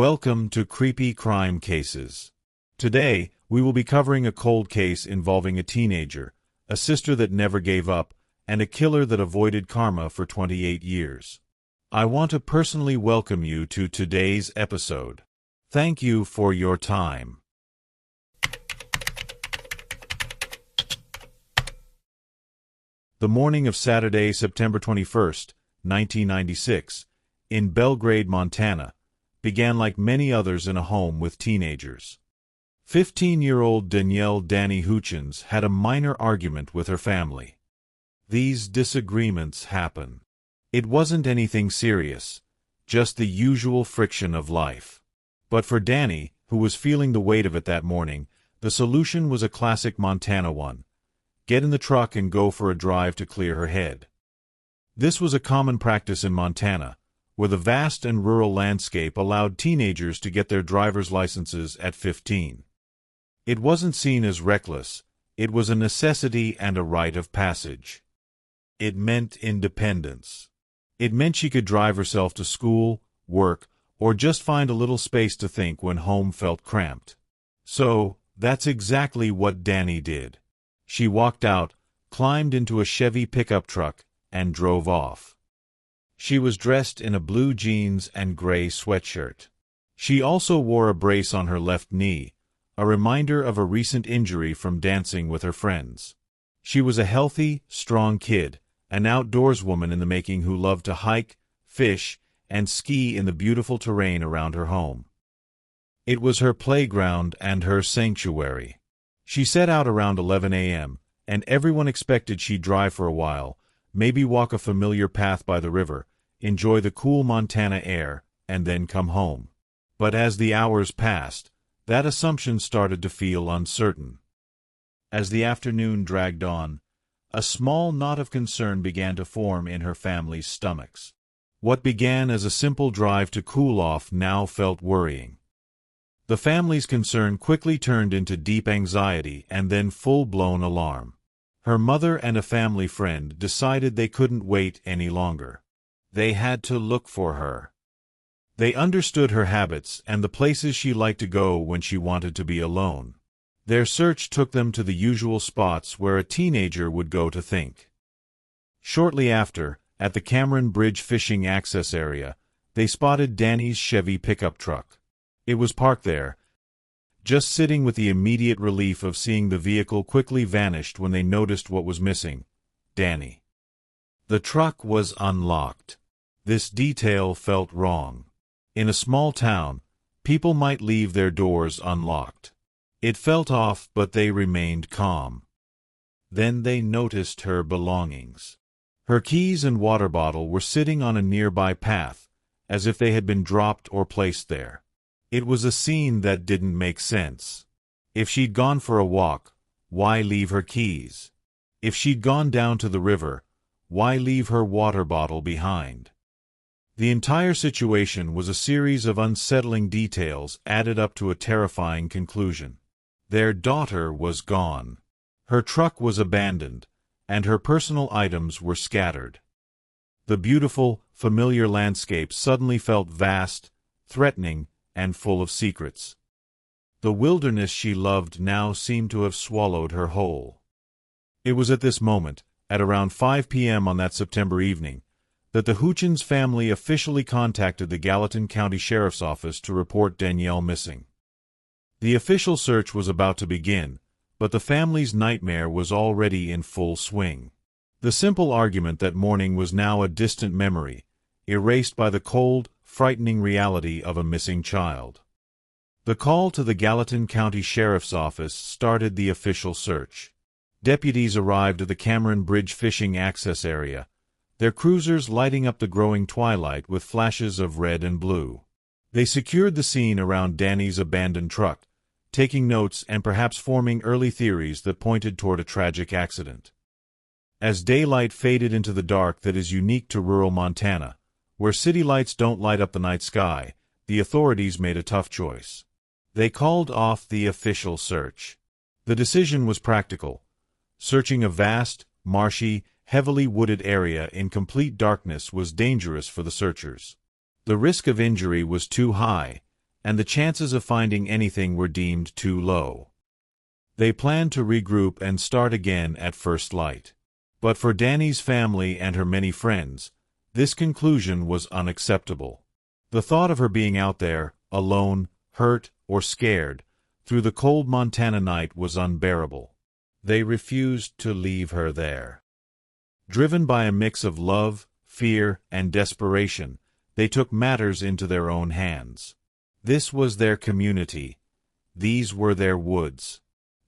Welcome to Creepy Crime Cases. Today, we will be covering a cold case involving a teenager, a sister that never gave up, and a killer that avoided karma for 28 years. I want to personally welcome you to today's episode. Thank you for your time. The morning of Saturday, September 21st, 1996, in Belgrade, Montana, began like many others in a home with teenagers. 15-year-old Danielle Houchins had a minor argument with her family. These disagreements happen. It wasn't anything serious, just the usual friction of life. But for Danny, who was feeling the weight of it that morning, the solution was a classic Montana one. Get in the truck and go for a drive to clear her head. This was a common practice in Montana, where the vast and rural landscape allowed teenagers to get their driver's licenses at 15. It wasn't seen as reckless, it was a necessity and a rite of passage. It meant independence. It meant she could drive herself to school, work, or just find a little space to think when home felt cramped. So, that's exactly what Danny did. She walked out, climbed into a Chevy pickup truck, and drove off. She was dressed in a blue jeans and gray sweatshirt. She also wore a brace on her left knee, a reminder of a recent injury from dancing with her friends. She was a healthy, strong kid, an outdoors woman in the making who loved to hike, fish, and ski in the beautiful terrain around her home. It was her playground and her sanctuary. She set out around 11 a.m., and everyone expected she'd drive for a while, maybe walk a familiar path by the river, enjoy the cool Montana air, and then come home. But as the hours passed, that assumption started to feel uncertain. As the afternoon dragged on, a small knot of concern began to form in her family's stomachs. What began as a simple drive to cool off now felt worrying. The family's concern quickly turned into deep anxiety and then full-blown alarm. Her mother and a family friend decided they couldn't wait any longer. They had to look for her. They understood her habits and the places she liked to go when she wanted to be alone. Their search took them to the usual spots where a teenager would go to think. Shortly after, at the Cameron Bridge fishing access area, they spotted Danny's Chevy pickup truck. It was parked there, just sitting with the immediate relief of seeing the vehicle quickly vanished when they noticed what was missing: Danny. The truck was unlocked. This detail felt wrong. In a small town, people might leave their doors unlocked. It felt off, but they remained calm. Then they noticed her belongings. Her keys and water bottle were sitting on a nearby path, as if they had been dropped or placed there. It was a scene that didn't make sense. If she'd gone for a walk, why leave her keys? If she'd gone down to the river, why leave her water bottle behind? The entire situation was a series of unsettling details added up to a terrifying conclusion. Their daughter was gone. Her truck was abandoned, and her personal items were scattered. The beautiful, familiar landscape suddenly felt vast, threatening, and full of secrets. The wilderness she loved now seemed to have swallowed her whole. It was at this moment, at around 5 p.m. on that September evening, that the Houchins family officially contacted the Gallatin County Sheriff's Office to report Danielle missing. The official search was about to begin, but the family's nightmare was already in full swing. The simple argument that morning was now a distant memory, erased by the cold, frightening reality of a missing child. The call to the Gallatin County Sheriff's Office started the official search. Deputies arrived at the Cameron Bridge fishing access area, their cruisers lighting up the growing twilight with flashes of red and blue. They secured the scene around Danny's abandoned truck, taking notes and perhaps forming early theories that pointed toward a tragic accident. As daylight faded into the dark that is unique to rural Montana, where city lights don't light up the night sky, the authorities made a tough choice. They called off the official search. The decision was practical. Searching a vast, marshy, heavily wooded area in complete darkness was dangerous for the searchers. The risk of injury was too high, and the chances of finding anything were deemed too low. They planned to regroup and start again at first light. But for Danny's family and her many friends, this conclusion was unacceptable. The thought of her being out there, alone, hurt, or scared, through the cold Montana night was unbearable. They refused to leave her there. Driven by a mix of love, fear, and desperation, they took matters into their own hands. This was their community. These were their woods.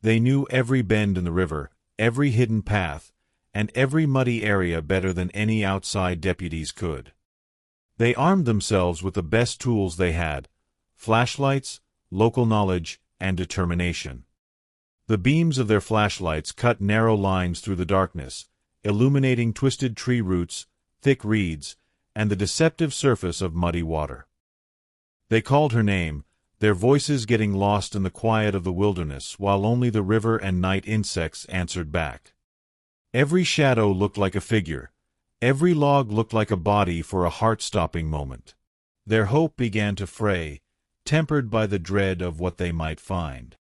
They knew every bend in the river, every hidden path, and every muddy area better than any outside deputies could. They armed themselves with the best tools they had: flashlights, local knowledge, and determination. The beams of their flashlights cut narrow lines through the darkness, illuminating twisted tree roots, thick reeds, and the deceptive surface of muddy water. They called her name, their voices getting lost in the quiet of the wilderness while only the river and night insects answered back. Every shadow looked like a figure. Every log looked like a body for a heart-stopping moment. Their hope began to fray, tempered by the dread of what they might find.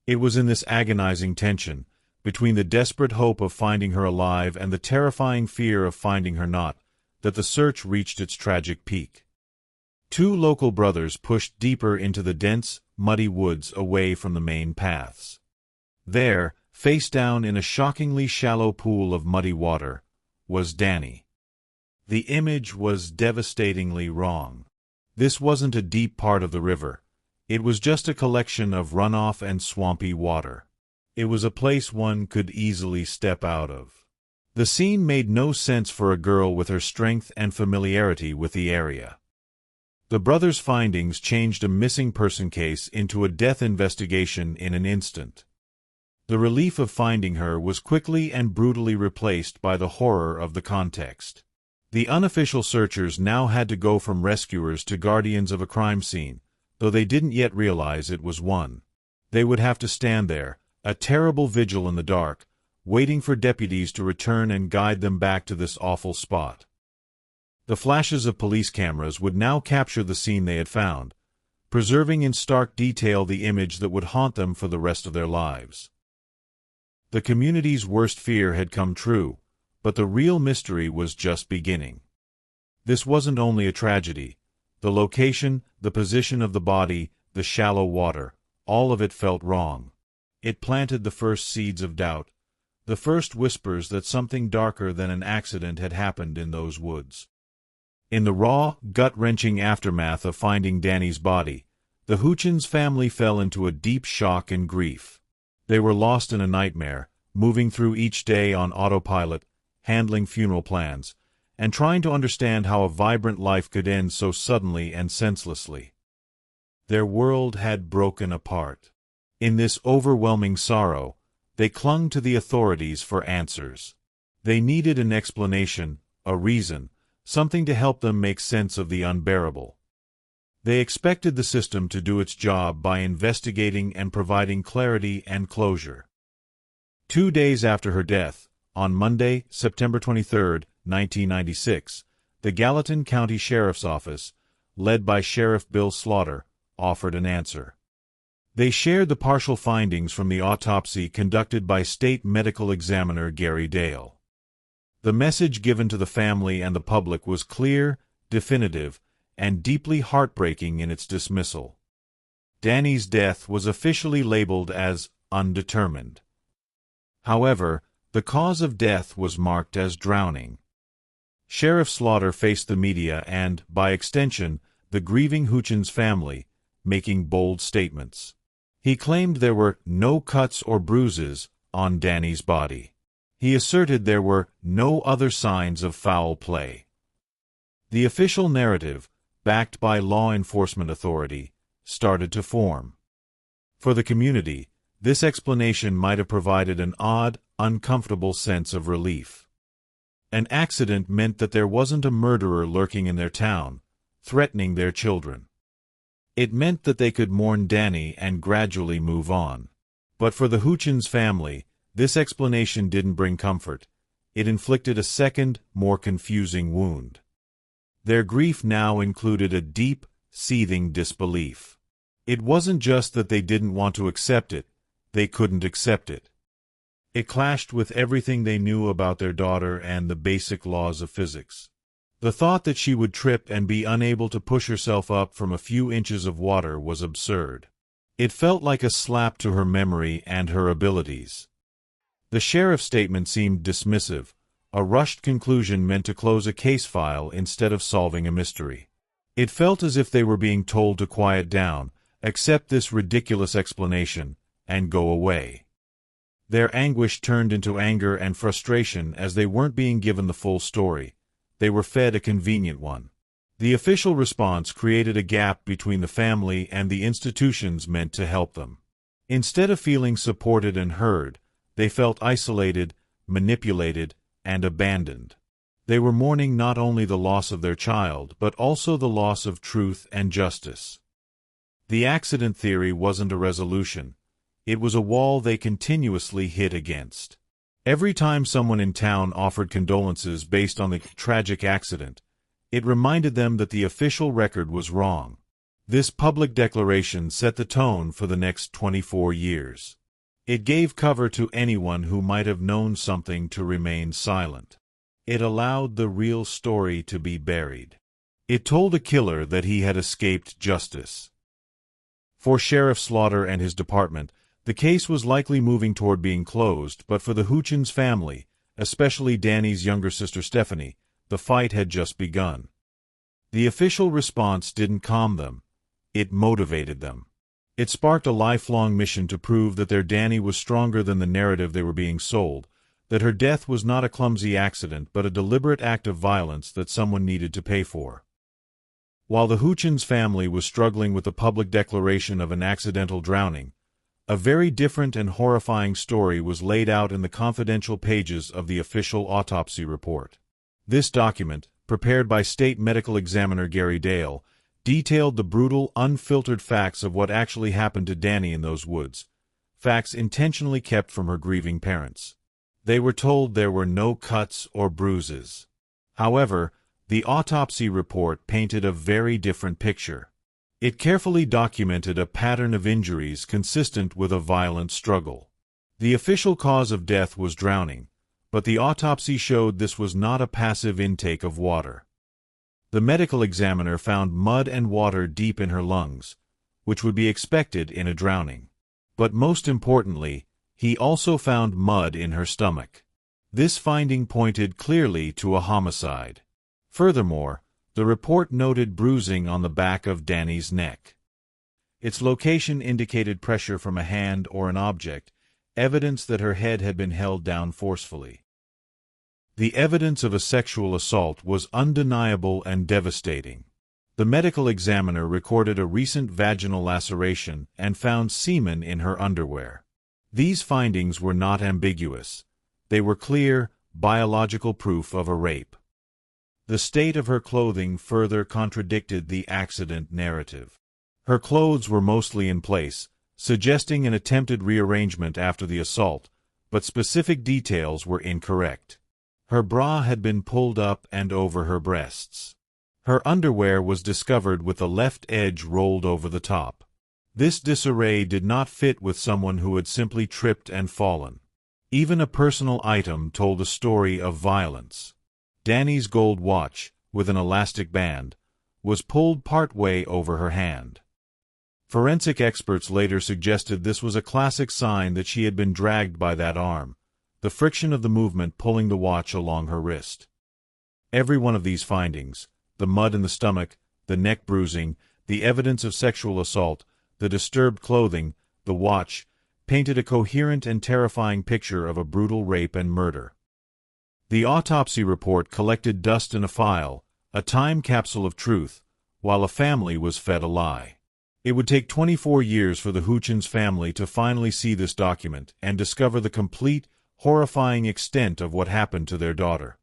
It was in this agonizing tension, between the desperate hope of finding her alive and the terrifying fear of finding her not, that the search reached its tragic peak. Two local brothers pushed deeper into the dense, muddy woods away from the main paths. There, face down in a shockingly shallow pool of muddy water, was Danny. The image was devastatingly wrong. This wasn't a deep part of the river. It was just a collection of runoff and swampy water. It was a place one could easily step out of. The scene made no sense for a girl with her strength and familiarity with the area. The brothers' findings changed a missing person case into a death investigation in an instant. The relief of finding her was quickly and brutally replaced by the horror of the context. The unofficial searchers now had to go from rescuers to guardians of a crime scene, though they didn't yet realize it was one. They would have to stand there, a terrible vigil in the dark, waiting for deputies to return and guide them back to this awful spot. The flashes of police cameras would now capture the scene they had found, preserving in stark detail the image that would haunt them for the rest of their lives. The community's worst fear had come true, but the real mystery was just beginning. This wasn't only a tragedy. The location, the position of the body, the shallow water, all of it felt wrong. It planted the first seeds of doubt, the first whispers that something darker than an accident had happened in those woods. In the raw, gut-wrenching aftermath of finding Danny's body, the Houchins family fell into a deep shock and grief. They were lost in a nightmare, moving through each day on autopilot, handling funeral plans, and trying to understand how a vibrant life could end so suddenly and senselessly. Their world had broken apart. In this overwhelming sorrow, they clung to the authorities for answers. They needed an explanation, a reason, something to help them make sense of the unbearable. They expected the system to do its job by investigating and providing clarity and closure. 2 days after her death, on Monday, September 23, 1996, the Gallatin County Sheriff's Office, led by Sheriff Bill Slaughter, offered an answer. They shared the partial findings from the autopsy conducted by State Medical Examiner Gary Dale. The message given to the family and the public was clear, definitive, and deeply heartbreaking in its dismissal. Danny's death was officially labeled as undetermined. However, the cause of death was marked as drowning. Sheriff Slaughter faced the media and, by extension, the grieving Houchins family, making bold statements. He claimed there were no cuts or bruises on Danny's body. He asserted there were no other signs of foul play. The official narrative, backed by law enforcement authority, started to form. For the community, this explanation might have provided an odd, uncomfortable sense of relief. An accident meant that there wasn't a murderer lurking in their town, threatening their children. It meant that they could mourn Danny and gradually move on. But for the Houchins family, this explanation didn't bring comfort. It inflicted a second, more confusing wound. Their grief now included a deep, seething disbelief. It wasn't just that they didn't want to accept it, they couldn't accept it. It clashed with everything they knew about their daughter and the basic laws of physics. The thought that she would trip and be unable to push herself up from a few inches of water was absurd. It felt like a slap to her memory and her abilities. The sheriff's statement seemed dismissive, a rushed conclusion meant to close a case file instead of solving a mystery. It felt as if they were being told to quiet down, accept this ridiculous explanation, and go away. Their anguish turned into anger and frustration as they weren't being given the full story. They were fed a convenient one. The official response created a gap between the family and the institutions meant to help them. Instead of feeling supported and heard, they felt isolated, manipulated, and abandoned. They were mourning not only the loss of their child, but also the loss of truth and justice. The accident theory wasn't a resolution. It was a wall they continuously hit against. Every time someone in town offered condolences based on the tragic accident, it reminded them that the official record was wrong. This public declaration set the tone for the next 24 years. It gave cover to anyone who might have known something to remain silent. It allowed the real story to be buried. It told a killer that he had escaped justice. For Sheriff Slaughter and his department, the case was likely moving toward being closed, but for the Houchins family, especially Danny's younger sister Stephanie, the fight had just begun. The official response didn't calm them. It motivated them. It sparked a lifelong mission to prove that their Danny was stronger than the narrative they were being sold, that her death was not a clumsy accident but a deliberate act of violence that someone needed to pay for. While the Houchins family was struggling with the public declaration of an accidental drowning, a very different and horrifying story was laid out in the confidential pages of the official autopsy report. This document, prepared by State Medical Examiner Gary Dale, detailed the brutal, unfiltered facts of what actually happened to Danny in those woods, facts intentionally kept from her grieving parents. They were told there were no cuts or bruises. However, the autopsy report painted a very different picture. It carefully documented a pattern of injuries consistent with a violent struggle. The official cause of death was drowning, but the autopsy showed this was not a passive intake of water. The medical examiner found mud and water deep in her lungs, which would be expected in a drowning. But most importantly, he also found mud in her stomach. This finding pointed clearly to a homicide. Furthermore, the report noted bruising on the back of Danny's neck. Its location indicated pressure from a hand or an object, evidence that her head had been held down forcefully. The evidence of a sexual assault was undeniable and devastating. The medical examiner recorded a recent vaginal laceration and found semen in her underwear. These findings were not ambiguous. They were clear, biological proof of a rape. The state of her clothing further contradicted the accident narrative. Her clothes were mostly in place, suggesting an attempted rearrangement after the assault, but specific details were incorrect. Her bra had been pulled up and over her breasts. Her underwear was discovered with the left edge rolled over the top. This disarray did not fit with someone who had simply tripped and fallen. Even a personal item told a story of violence. Danny's gold watch, with an elastic band, was pulled partway over her hand. Forensic experts later suggested this was a classic sign that she had been dragged by that arm, the friction of the movement pulling the watch along her wrist. Every one of these findings, the mud in the stomach, the neck bruising, the evidence of sexual assault, the disturbed clothing, the watch, painted a coherent and terrifying picture of a brutal rape and murder. The autopsy report collected dust in a file, a time capsule of truth, while a family was fed a lie. It would take 24 years for the Houchins family to finally see this document and discover the complete, horrifying extent of what happened to their daughter.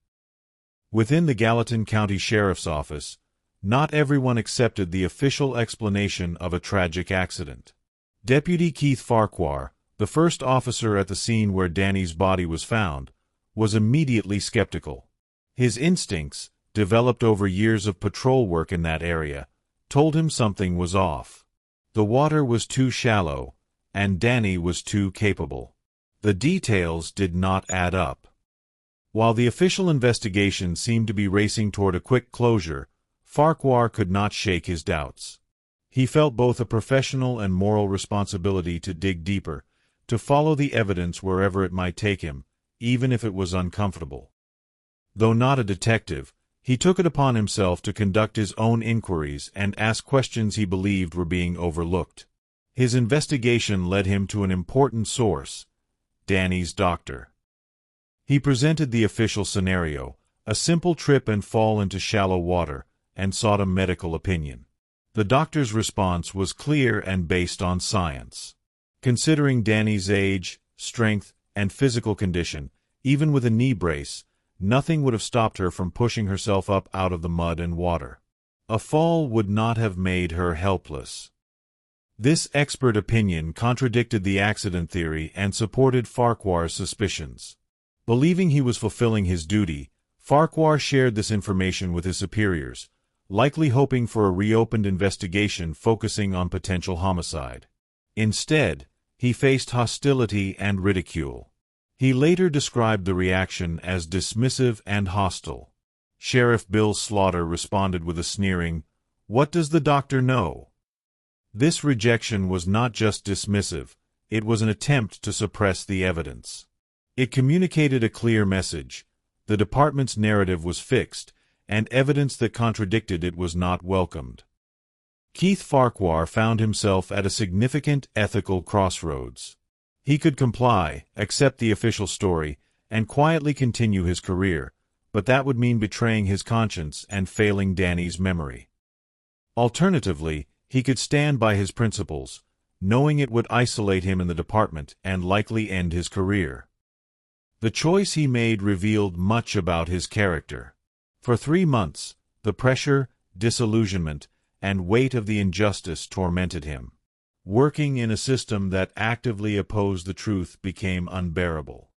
Within the Gallatin County Sheriff's Office, not everyone accepted the official explanation of a tragic accident. Deputy Keith Farquhar, the first officer at the scene where Danny's body was found, was immediately skeptical. His instincts, developed over years of patrol work in that area, told him something was off. The water was too shallow, and Danny was too capable. The details did not add up. While the official investigation seemed to be racing toward a quick closure, Farquhar could not shake his doubts. He felt both a professional and moral responsibility to dig deeper, to follow the evidence wherever it might take him, even if it was uncomfortable. Though not a detective, he took it upon himself to conduct his own inquiries and ask questions he believed were being overlooked. His investigation led him to an important source, Danny's doctor. He presented the official scenario, a simple trip and fall into shallow water, and sought a medical opinion. The doctor's response was clear and based on science. Considering Danny's age, strength, and physical condition, even with a knee brace, nothing would have stopped her from pushing herself up out of the mud and water. A fall would not have made her helpless. This expert opinion contradicted the accident theory and supported Farquhar's suspicions. Believing he was fulfilling his duty, Farquhar shared this information with his superiors, likely hoping for a reopened investigation focusing on potential homicide. Instead, he faced hostility and ridicule. He later described the reaction as dismissive and hostile. Sheriff Bill Slaughter responded with a sneering, "What does the doctor know?" This rejection was not just dismissive, it was an attempt to suppress the evidence. It communicated a clear message: the department's narrative was fixed, and evidence that contradicted it was not welcomed. Keith Farquhar found himself at a significant ethical crossroads. He could comply, accept the official story, and quietly continue his career, but that would mean betraying his conscience and failing Danny's memory. Alternatively, he could stand by his principles, knowing it would isolate him in the department and likely end his career. The choice he made revealed much about his character. For 3 months, the pressure, disillusionment, and weight of the injustice tormented him. Working in a system that actively opposed the truth became unbearable.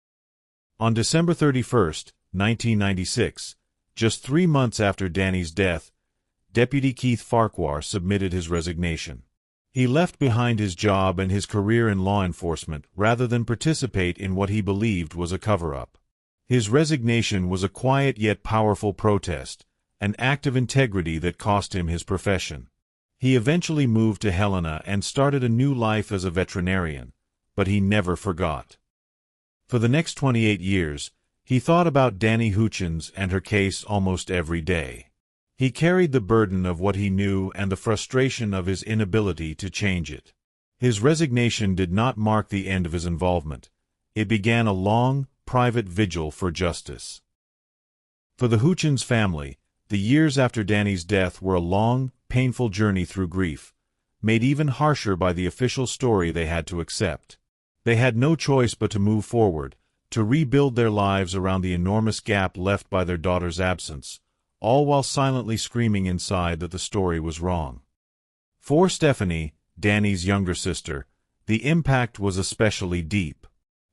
On December 31, 1996, just 3 months after Danny's death, Deputy Keith Farquhar submitted his resignation. He left behind his job and his career in law enforcement rather than participate in what he believed was a cover-up. His resignation was a quiet yet powerful protest, an act of integrity that cost him his profession. He eventually moved to Helena and started a new life as a veterinarian, but he never forgot. For the next 28 years, he thought about Danny Houchins and her case almost every day. He carried the burden of what he knew and the frustration of his inability to change it. His resignation did not mark the end of his involvement. It began a long, private vigil for justice. For the Houchins family, the years after Danny's death were a long, painful journey through grief, made even harsher by the official story they had to accept. They had no choice but to move forward, to rebuild their lives around the enormous gap left by their daughter's absence, all while silently screaming inside that the story was wrong. For Stephanie, Danny's younger sister, the impact was especially deep.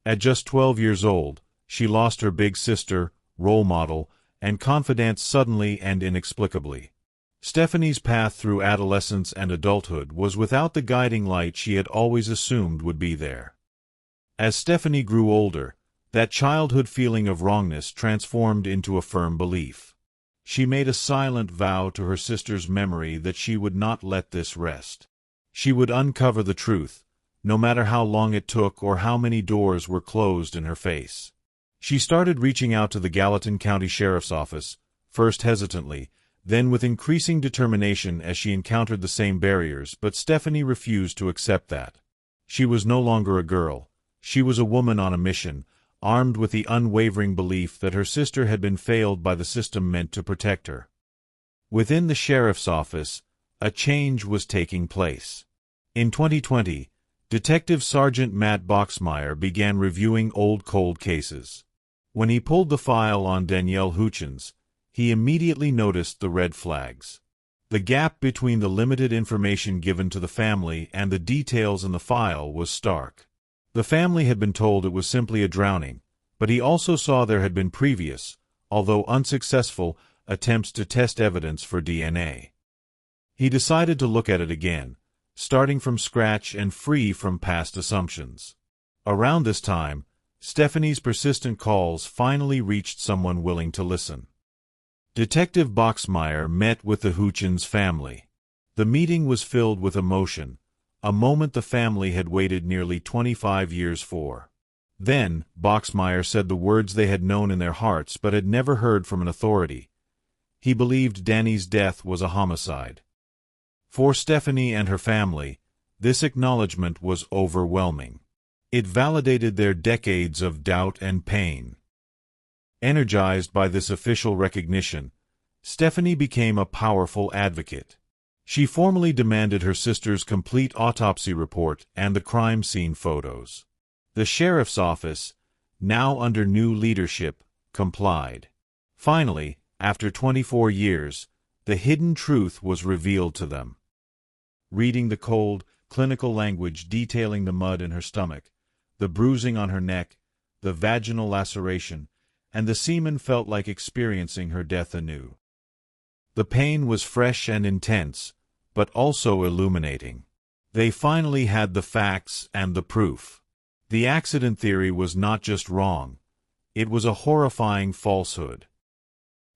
At just 12 years old, she lost her big sister, role model, and confidant suddenly and inexplicably. Stephanie's path through adolescence and adulthood was without the guiding light she had always assumed would be there. As Stephanie grew older, that childhood feeling of wrongness transformed into a firm belief. She made a silent vow to her sister's memory that she would not let this rest. She would uncover the truth, no matter how long it took or how many doors were closed in her face. She started reaching out to the Gallatin County Sheriff's Office, first hesitantly, then with increasing determination as she encountered the same barriers, but Stephanie refused to accept that. She was no longer a girl. She was a woman on a mission, armed with the unwavering belief that her sister had been failed by the system meant to protect her. Within the sheriff's office, a change was taking place. In 2020, Detective Sergeant Matt Boxmeyer began reviewing old cold cases. When he pulled the file on Danielle Houchins, he immediately noticed the red flags. The gap between the limited information given to the family and the details in the file was stark. The family had been told it was simply a drowning, but he also saw there had been previous, although unsuccessful, attempts to test evidence for DNA. He decided to look at it again, starting from scratch and free from past assumptions. Around this time, Stephanie's persistent calls finally reached someone willing to listen. Detective Boxmeyer met with the Houchins family. The meeting was filled with emotion, a moment the family had waited nearly 25 years for. Then, Boxmeyer said the words they had known in their hearts but had never heard from an authority. He believed Danny's death was a homicide. For Stephanie and her family, this acknowledgment was overwhelming. It validated their decades of doubt and pain. Energized by this official recognition, Stephanie became a powerful advocate. She formally demanded her sister's complete autopsy report and the crime scene photos. The sheriff's office, now under new leadership, complied. Finally, after 24 years, the hidden truth was revealed to them. Reading the cold, clinical language detailing the mud in her stomach, the bruising on her neck, the vaginal laceration, and the semen felt like experiencing her death anew. The pain was fresh and intense, but also illuminating. They finally had the facts and the proof. The accident theory was not just wrong, it was a horrifying falsehood.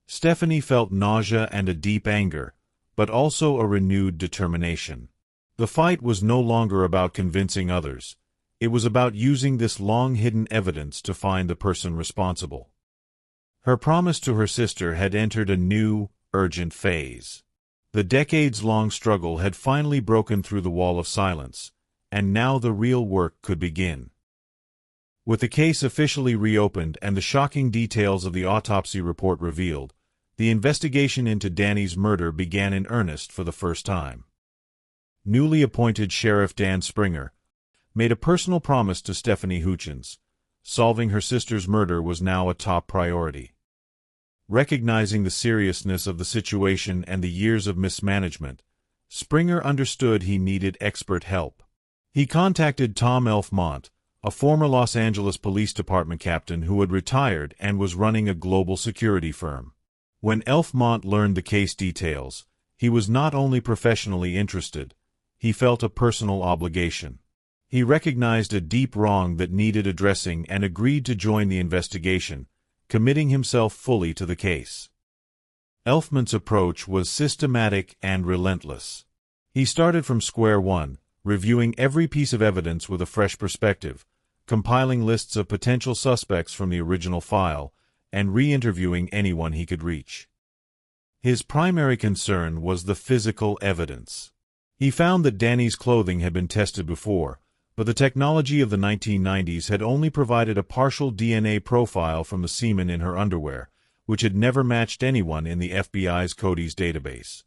Stephanie felt nausea and a deep anger, but also a renewed determination. The fight was no longer about convincing others. It was about using this long-hidden evidence to find the person responsible. Her promise to her sister had entered a new, urgent phase. The decades-long struggle had finally broken through the wall of silence, and now the real work could begin. With the case officially reopened and the shocking details of the autopsy report revealed, the investigation into Danny's murder began in earnest for the first time. Newly appointed Sheriff Dan Springer made a personal promise to Stephanie Houchins. Solving her sister's murder was now a top priority. Recognizing the seriousness of the situation and the years of mismanagement, Springer understood he needed expert help. He contacted Tom Elfmont, a former Los Angeles Police Department captain who had retired and was running a global security firm. When Elfmont learned the case details, he was not only professionally interested, he felt a personal obligation. He recognized a deep wrong that needed addressing and agreed to join the investigation, committing himself fully to the case. Elfmont's approach was systematic and relentless. He started from square one, reviewing every piece of evidence with a fresh perspective, compiling lists of potential suspects from the original file, and re-interviewing anyone he could reach. His primary concern was the physical evidence. He found that Danny's clothing had been tested before, but the technology of the 1990s had only provided a partial DNA profile from the semen in her underwear, which had never matched anyone in the FBI's Cody's database.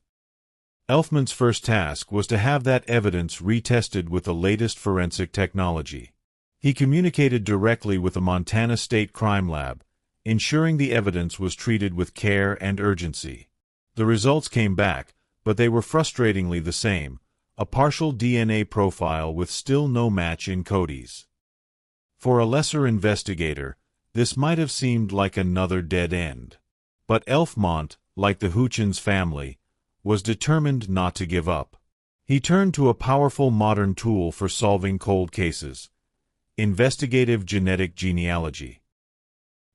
Elfmont's first task was to have that evidence retested with the latest forensic technology. He communicated directly with the Montana State Crime Lab, ensuring the evidence was treated with care and urgency. The results came back, but they were frustratingly the same: a partial DNA profile with still no match in Cody's. For a lesser investigator, this might have seemed like another dead end. But Elfmont, like the Houchins family, was determined not to give up. He turned to a powerful modern tool for solving cold cases: investigative genetic genealogy.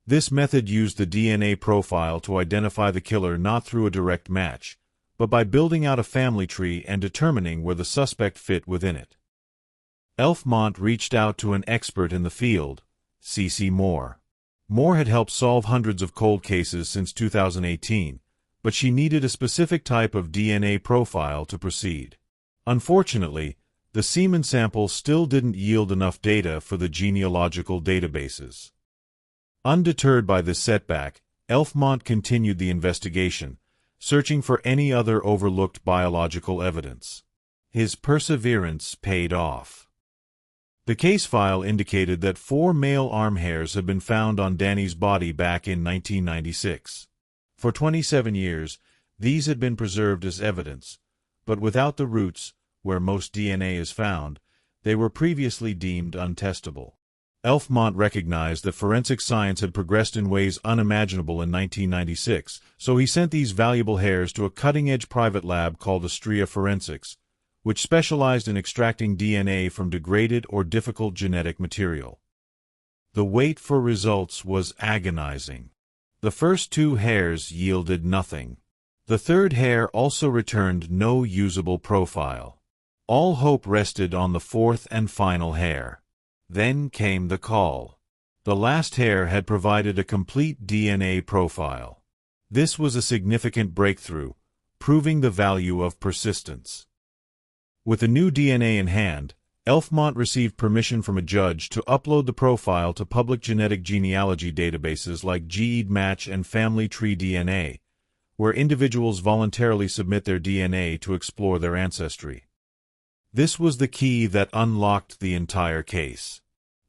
This method used the DNA profile to identify the killer not through a direct match, but by building out a family tree and determining where the suspect fit within it. Elfmont reached out to an expert in the field, C.C. Moore. Moore had helped solve hundreds of cold cases since 2018, but she needed a specific type of DNA profile to proceed. Unfortunately, the semen sample still didn't yield enough data for the genealogical databases. Undeterred by this setback, Elfmont continued the investigation, searching for any other overlooked biological evidence. His perseverance paid off. The case file indicated that 4 male arm hairs had been found on Danny's body back in 1996. For 27 years, these had been preserved as evidence, but without the roots, where most DNA is found, they were previously deemed untestable. Elfmont recognized that forensic science had progressed in ways unimaginable in 1996, so he sent these valuable hairs to a cutting-edge private lab called Astrea Forensics, which specialized in extracting DNA from degraded or difficult genetic material. The wait for results was agonizing. The first 2 hairs yielded nothing. The third hair also returned no usable profile. All hope rested on the 4th and final hair. Then came the call. The last hair had provided a complete DNA profile. This was a significant breakthrough, proving the value of persistence. With the new DNA in hand, Elfmont received permission from a judge to upload the profile to public genetic genealogy databases like GEDmatch and Family Tree DNA, where individuals voluntarily submit their DNA to explore their ancestry. This was the key that unlocked the entire case.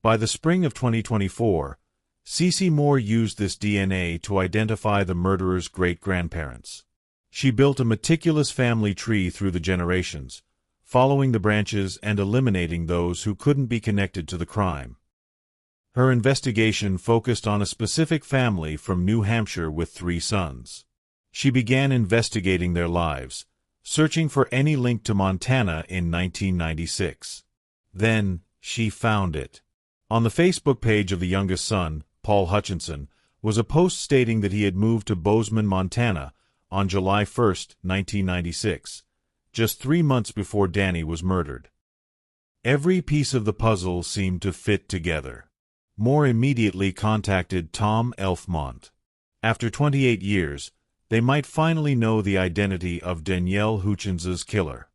By the spring of 2024, Cece Moore used this DNA to identify the murderer's great-grandparents. She built a meticulous family tree through the generations, following the branches and eliminating those who couldn't be connected to the crime. Her investigation focused on a specific family from New Hampshire with 3 sons. She began investigating their lives, searching for any link to Montana in 1996. Then, she found it. On the Facebook page of the youngest son, Paul Hutchinson, was a post stating that he had moved to Bozeman, Montana, on July 1, 1996, just 3 months before Danny was murdered. Every piece of the puzzle seemed to fit together. Moore immediately contacted Tom Elfmont. After 28 years, they might finally know the identity of Danielle Houchins' killer.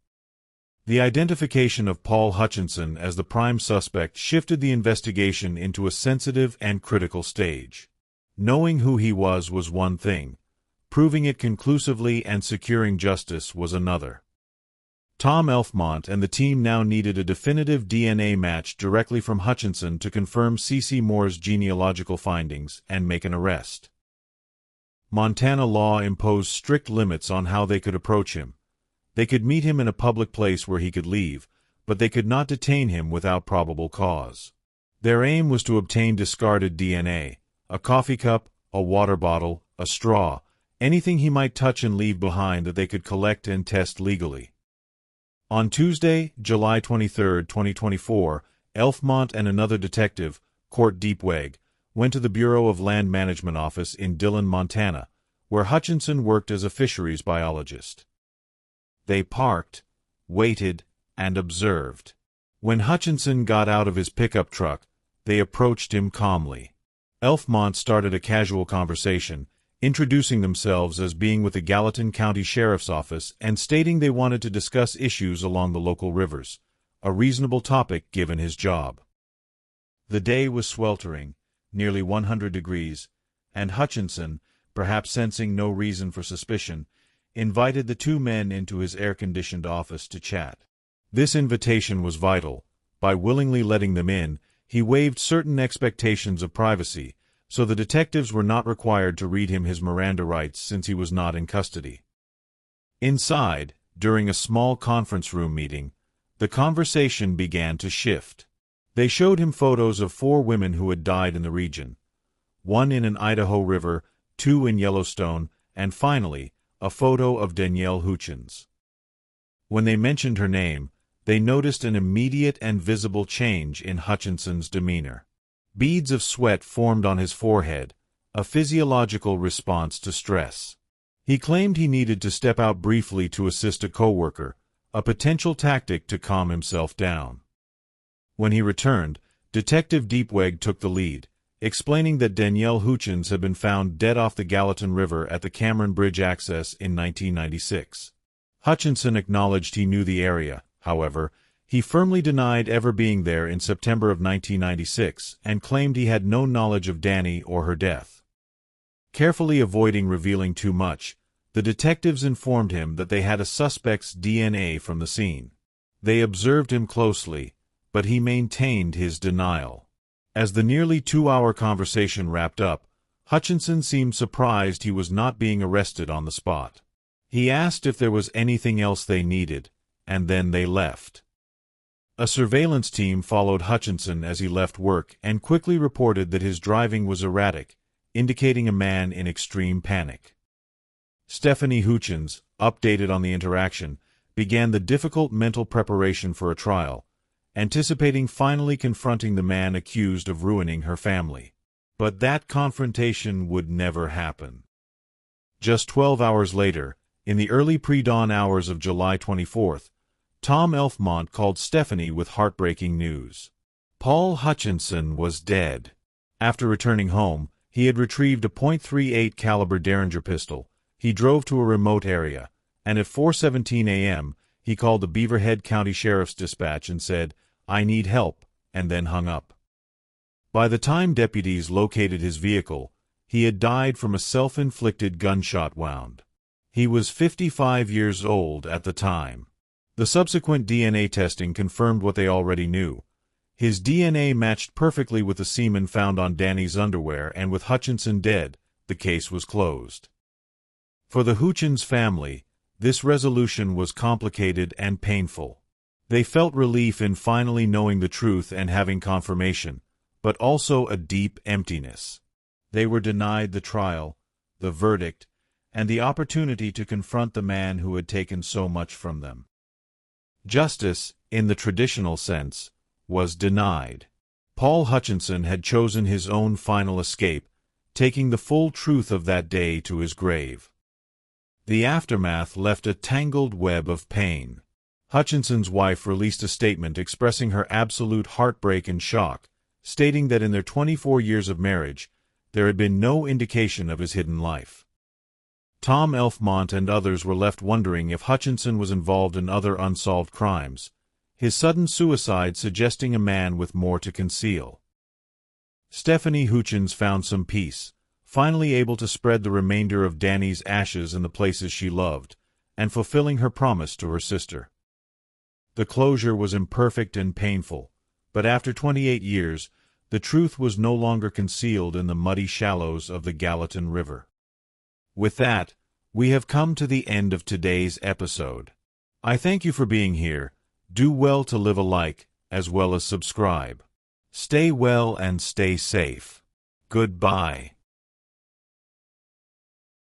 The identification of Paul Hutchinson as the prime suspect shifted the investigation into a sensitive and critical stage. Knowing who he was one thing, proving it conclusively and securing justice was another. Tom Elfmont and the team now needed a definitive DNA match directly from Hutchinson to confirm Cece Moore's genealogical findings and make an arrest. Montana law imposed strict limits on how they could approach him. They could meet him in a public place where he could leave, but they could not detain him without probable cause. Their aim was to obtain discarded DNA, a coffee cup, a water bottle, a straw, anything he might touch and leave behind that they could collect and test legally. On Tuesday, July 23, 2024, Elfmont and another detective, Court Deepweg, went to the Bureau of Land Management office in Dillon, Montana, where Hutchinson worked as a fisheries biologist. They parked, waited, and observed. When Hutchinson got out of his pickup truck, they approached him calmly. Elfmont started a casual conversation, introducing themselves as being with the Gallatin County Sheriff's Office and stating they wanted to discuss issues along the local rivers, a reasonable topic given his job. The day was sweltering, nearly 100 degrees, and Hutchinson, perhaps sensing no reason for suspicion, invited the 2 men into his air-conditioned office to chat. This invitation was vital. By willingly letting them in, he waived certain expectations of privacy, so the detectives were not required to read him his Miranda rights since he was not in custody. Inside, during a small conference room meeting, the conversation began to shift. They showed him photos of 4 women who had died in the region, 1 in an Idaho river, 2 in Yellowstone, and finally, a photo of Danielle Houchins. When they mentioned her name, they noticed an immediate and visible change in Hutchinson's demeanor. Beads of sweat formed on his forehead, a physiological response to stress. He claimed he needed to step out briefly to assist a coworker, a potential tactic to calm himself down. When he returned, Detective Deepweg took the lead, explaining that Danielle Houchins had been found dead off the Gallatin River at the Cameron Bridge access in 1996. Hutchinson acknowledged he knew the area. However, he firmly denied ever being there in September of 1996 and claimed he had no knowledge of Danny or her death. Carefully avoiding revealing too much, the detectives informed him that they had a suspect's DNA from the scene. They observed him closely, but he maintained his denial. As the nearly 2-hour conversation wrapped up, Hutchinson seemed surprised he was not being arrested on the spot. He asked if there was anything else they needed, and then they left. A surveillance team followed Houchinson as he left work and quickly reported that his driving was erratic, indicating a man in extreme panic. Stephanie Houchins, updated on the interaction, began the difficult mental preparation for a trial, anticipating finally confronting the man accused of ruining her family. But that confrontation would never happen. Just 12 hours later, in the early pre-dawn hours of July 24th, Tom Elfmont called Stephanie with heartbreaking news. Paul Hutchinson was dead. After returning home, he had retrieved a .38 caliber Derringer pistol. He drove to a remote area, and at 4:17 a.m., he called the Beaverhead County Sheriff's Dispatch and said, "I need help," and then hung up. By the time deputies located his vehicle, he had died from a self-inflicted gunshot wound. He was 55 years old at the time. The subsequent DNA testing confirmed what they already knew. His DNA matched perfectly with the semen found on Danny's underwear, and with Hutchinson dead, the case was closed. For the Houchins family, this resolution was complicated and painful. They felt relief in finally knowing the truth and having confirmation, but also a deep emptiness. They were denied the trial, the verdict, and the opportunity to confront the man who had taken so much from them. Justice, in the traditional sense, was denied. Paul Hutchinson had chosen his own final escape, taking the full truth of that day to his grave. The aftermath left a tangled web of pain. Hutchinson's wife released a statement expressing her absolute heartbreak and shock, stating that in their 24 years of marriage, there had been no indication of his hidden life. Tom Elfmont and others were left wondering if Hutchinson was involved in other unsolved crimes, his sudden suicide suggesting a man with more to conceal. Stephanie Houchins found some peace, finally able to spread the remainder of Danny's ashes in the places she loved, and fulfilling her promise to her sister. The closure was imperfect and painful, but after 28 years, the truth was no longer concealed in the muddy shallows of the Gallatin River. With that, we have come to the end of today's episode. I thank you for being here. Do well to live a like, as well as subscribe. Stay well and stay safe. Goodbye.